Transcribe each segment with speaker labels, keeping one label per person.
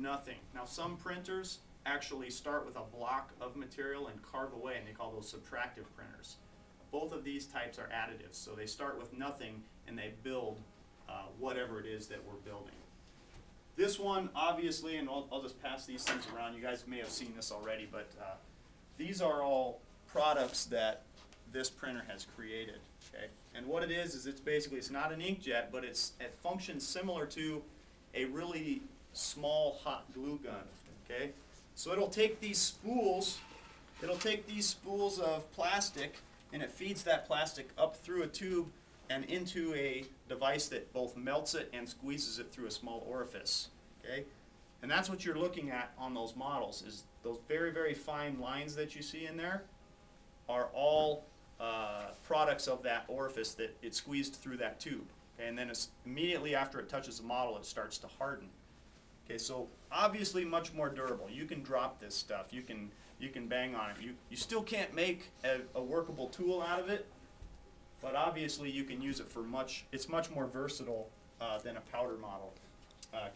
Speaker 1: nothing. Now some printers actually start with a block of material and carve away, and they call those subtractive printers. Both of these types are additives, so they start with nothing and they build whatever it is that we're building. This one, obviously, and I'll just pass these things around. You guys may have seen this already, but these are all products that this printer has created. Okay? And what it is it's basically, it's not an inkjet, but it functions similar to a really small hot glue gun. Okay? So it'll take these spools of plastic, and it feeds that plastic up through a tube and into a device that both melts it and squeezes it through a small orifice. Okay? And that's what you're looking at on those models, is those very, very fine lines that you see in there are all products of that orifice that it squeezed through that tube. Okay? And then immediately after it touches the model, it starts to harden. Okay, so obviously much more durable. You can drop this stuff. You can bang on it. You still can't make a workable tool out of it, but obviously you can use it for it's much more versatile than a powder model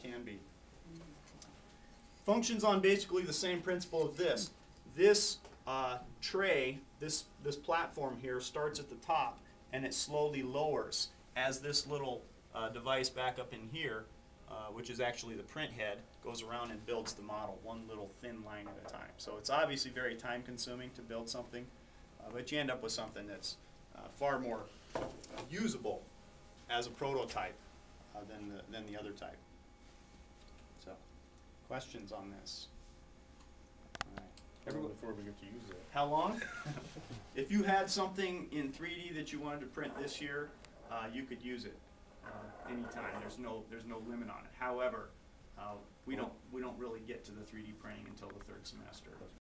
Speaker 1: can be. Functions on basically the same principle of this. This tray, this platform here, starts at the top and it slowly lowers as this little device back up in here, which is actually the print head, goes around and builds the model, one little thin line at a time. So it's obviously very time consuming to build something, but you end up with something that's far more usable as a prototype than the other type. So, questions on this? All right.
Speaker 2: Before we get to use it.
Speaker 1: How long? If you had something in 3D that you wanted to print this year, you could use it anytime. There's no limit on it. However, we don't really get to the 3D printing until the third semester.